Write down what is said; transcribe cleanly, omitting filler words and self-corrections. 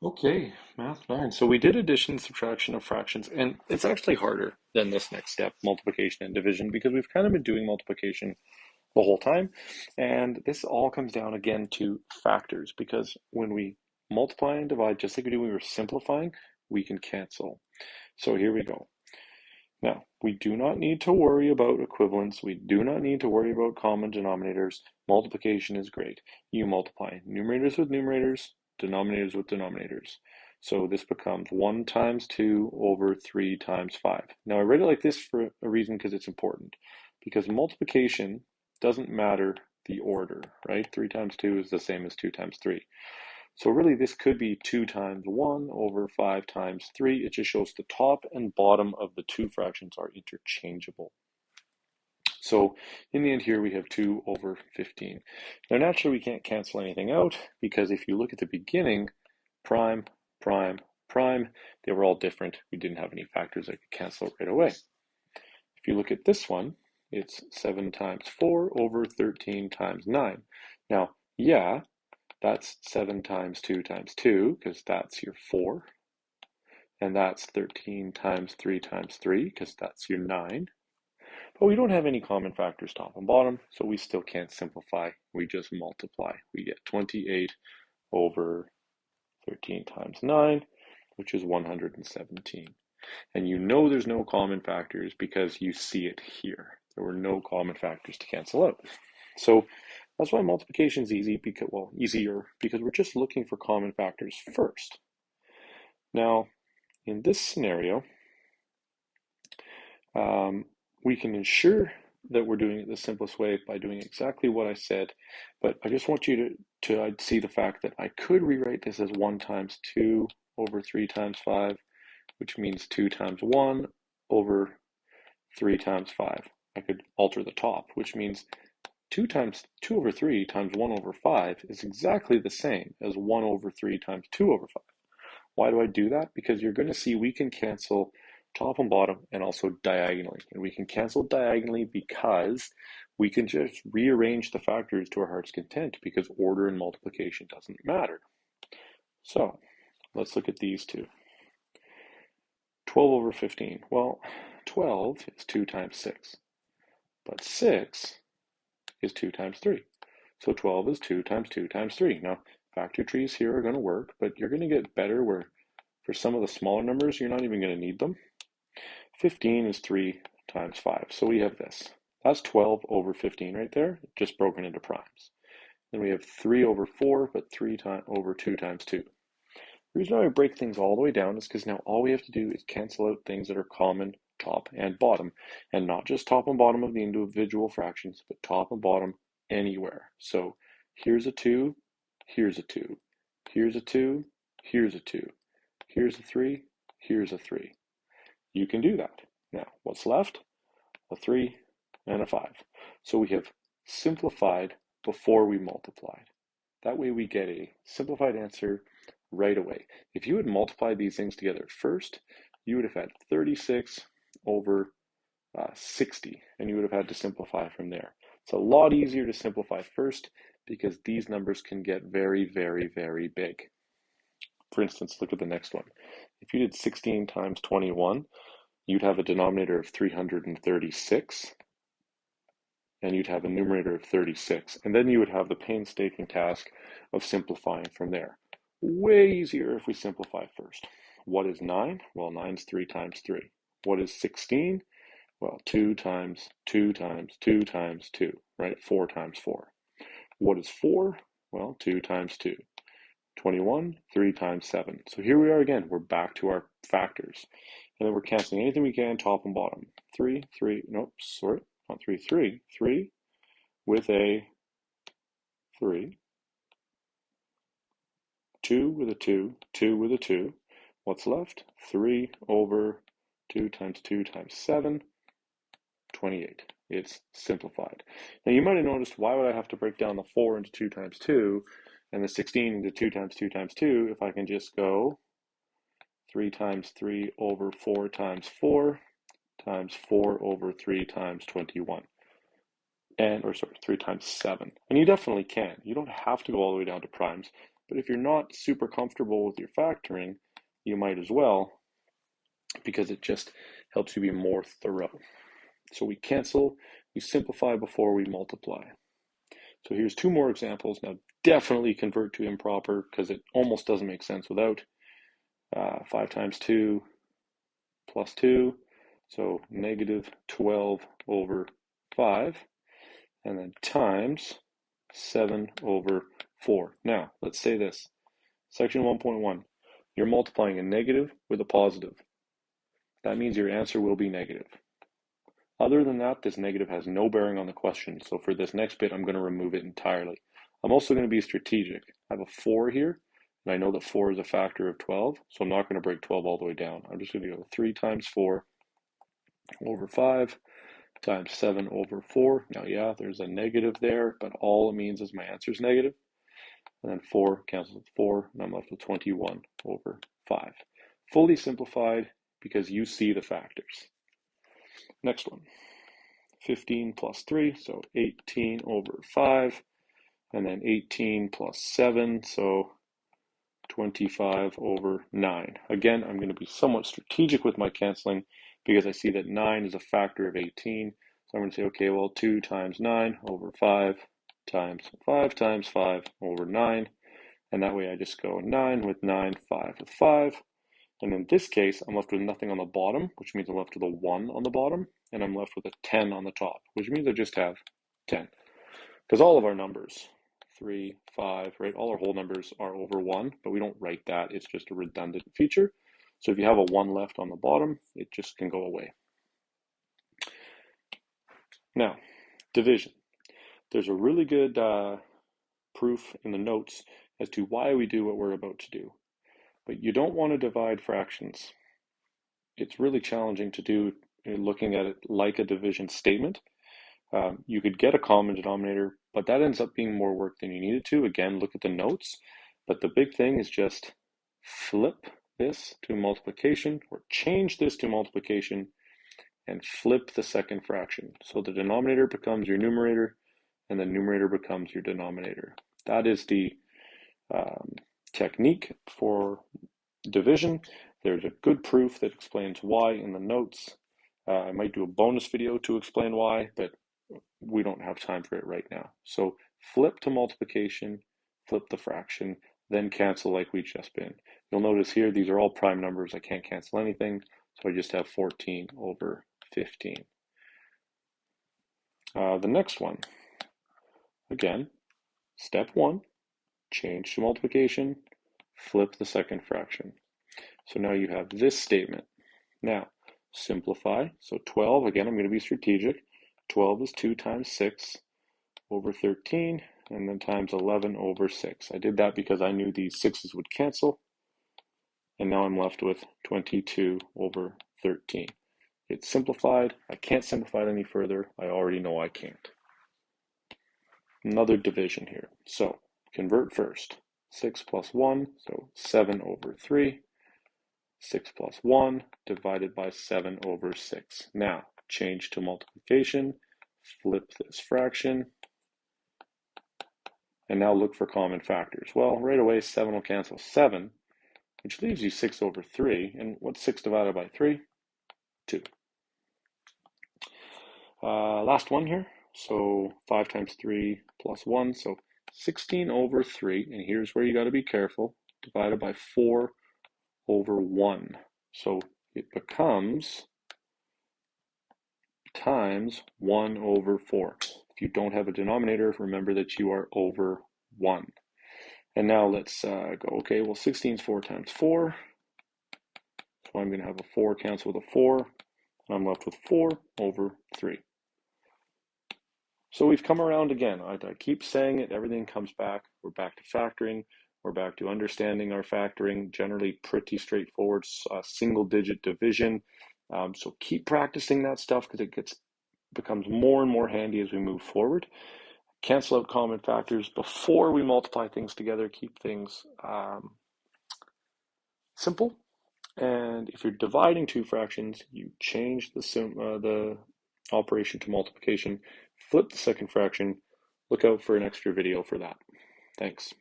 Okay, Math 9. So we did addition, subtraction of fractions, and it's actually harder than this next step, multiplication and division, because we've kind of been doing multiplication the whole time. And this all comes down again to factors, because when we multiply and divide, just like we do when we were simplifying, we can cancel. So here we go. Now, we do not need to worry about equivalence. We do not need to worry about common denominators. Multiplication is great. You multiply numerators with numerators, denominators with denominators. So this becomes 1 times 2 over 3 times 5. Now I read it like this for a reason because it's important. Because multiplication doesn't matter the order, right? 3 times 2 is the same as 2 times 3. So really this could be 2 times 1 over 5 times 3. It just shows the top and bottom of the two fractions are interchangeable. So in the end here we have 2 over 15. Now naturally we can't cancel anything out because if you look at the beginning, prime, prime, prime, they were all different. We didn't have any factors that could cancel right away. If you look at this one, it's 7 times 4 over 13 times 9. Now, yeah, that's 7 times 2 times 2, because that's your 4. And that's 13 times 3 times 3, because that's your 9. But we don't have any common factors top and bottom, so we still can't simplify. We just multiply. We get 28 over 13 times 9, which is 117. And you know there's no common factors because you see it here. There were no common factors to cancel out. So that's why multiplication is easy because, well, easier because we're just looking for common factors first. Now, in this scenario, we can ensure that we're doing it the simplest way by doing exactly what I said, but I just want you to see the fact that I could rewrite this as 1 times 2 over 3 times 5, which means 2 times 1 over 3 times 5. I could alter the top, which means 2 over 3 times 1 over 5 is exactly the same as 1 over 3 times 2 over 5. Why do I do that? Because you're going to see we can cancel top and bottom and also diagonally. And we can cancel diagonally because we can just rearrange the factors to our heart's content because order and multiplication doesn't matter. So let's look at these two. 12 over 15. Well, 12 is 2 times 6, but 6 is 2 times 3. So 12 is 2 times 2 times 3. Now, factor trees here are going to work, but you're going to get better where for some of the smaller numbers, you're not even going to need them. 15 is 3 times 5. So we have this. That's 12 over 15 right there, just broken into primes. Then we have 3 over 4, but 3 over 2 times 2. The reason why I break things all the way down is because now all we have to do is cancel out things that are common top and bottom, and not just top and bottom of the individual fractions, but top and bottom anywhere. So here's a 2, here's a 2, here's a 2, here's a 2, here's a 3, here's a 3. You can do that. Now, what's left? A 3 and a 5. So we have simplified before we multiplied. That way we get a simplified answer right away. If you had multiplied these things together first, you would have had 36 over 60, and you would have had to simplify from there. It's a lot easier to simplify first because these numbers can get very, very, very big. For instance, look at the next one. If you did 16 times 21, you'd have a denominator of 336, and you'd have a numerator of 36. And then you would have the painstaking task of simplifying from there. Way easier if we simplify first. What is 9? Well, 9 is 3 times 3. What is 16? Well, 2 times 2 times 2 times 2, right? 4 times 4. What is 4? Well, 2 times 2. 21, 3 times 7. So here we are again. We're back to our factors. And then we're canceling anything we can, top and bottom. 3, 3, nope, sorry, not 3, 3. 3 with a 3. 2 with a 2, 2 with a 2. What's left? 3 over 2 times 2 times 7, 28. It's simplified. Now you might have noticed, why would I have to break down the 4 into 2 times 2 and the 16 into 2 times 2 times 2 if I can just go 3 times 3 over 4 times 4 times 4 over 3 times 21. Or 3 times 7. And you definitely can. You don't have to go all the way down to primes, But if you're not super comfortable with your factoring, you might as well, because it just helps you be more thorough. So we cancel, we simplify before we multiply. So here's two more examples. Now definitely convert to improper because it almost doesn't make sense without. 5 times 2 plus 2, so negative 12 over 5, and then times 7 over 4. Now, let's say this. Section 1.1, you're multiplying a negative with a positive. That means your answer will be negative. Other than that, this negative has no bearing on the question, so for this next bit, I'm going to remove it entirely. I'm also going to be strategic. I have a 4 here, and I know that 4 is a factor of 12, so I'm not going to break 12 all the way down. I'm just going to go 3 times 4 over 5 times 7 over 4. Now, yeah, there's a negative there, but all it means is my answer is negative. And then 4 cancels with 4, and I'm left with 21 over 5. Fully simplified because you see the factors. Next one, 15 plus 3, so 18 over 5. And then 18 plus 7, so 25 over 9. Again, I'm going to be somewhat strategic with my canceling because I see that 9 is a factor of 18. So I'm going to say, okay, well, 2 times 9 over 5 times 5 times 5 over 9. And that way I just go 9 with 9, 5 with 5. And in this case, I'm left with nothing on the bottom, which means I'm left with a 1 on the bottom. And I'm left with a 10 on the top, which means I just have 10. Because all of our numbers, 3, 5, right? All our whole numbers are over 1, but we don't write that. It's just a redundant feature. So if you have a 1 left on the bottom, it just can go away. Now, division. There's a really good proof in the notes as to why we do what we're about to do. But you don't want to divide fractions. It's really challenging to do looking at it like a division statement. You could get a common denominator, but that ends up being more work than you need it to. Again, look at the notes. But the big thing is just flip this to multiplication or change this to multiplication and flip the second fraction. So the denominator becomes your numerator and the numerator becomes your denominator. That is the technique for division. There's a good proof that explains why in the notes. I might do a bonus video to explain why, but we don't have time for it right now. So flip to multiplication, flip the fraction, then cancel like we've just been. You'll notice here, these are all prime numbers. I can't cancel anything, so I just have 14 over 15. The next one, again, step 1, change to multiplication, flip the second fraction. So now you have this statement. Now, simplify. So 12, again, I'm going to be strategic. 12 is 2 times 6 over 13, and then times 11 over 6. I did that because I knew these 6's would cancel, and now I'm left with 22 over 13. It's simplified. I can't simplify it any further. I already know I can't. Another division here. So convert first. 6 plus 1, so 7 over 3. 6 plus 1 divided by 7 over 6. Now, change to multiplication, flip this fraction, and now look for common factors. Well, right away, 7 will cancel 7, which leaves you 6 over 3. And what's 6 divided by 3? 2. Last one here. So 5 times 3 plus 1, so 16 over 3. And here's where you got to be careful. Divided by 4 over 1. So it becomes times 1 over 4. If you don't have a denominator, remember that you are over 1. And now let's go, okay, well 16 is 4 times 4. So I'm going to have a 4 cancel with a 4. And I'm left with 4 over 3. So we've come around again. I keep saying it, everything comes back. We're back to factoring. We're back to understanding our factoring, generally pretty straightforward, single-digit division. So keep practicing that stuff because it becomes more and more handy as we move forward. Cancel out common factors before we multiply things together. Keep things simple. And if you're dividing two fractions, you change the operation to multiplication, flip the second fraction. Look out for an extra video for that. Thanks.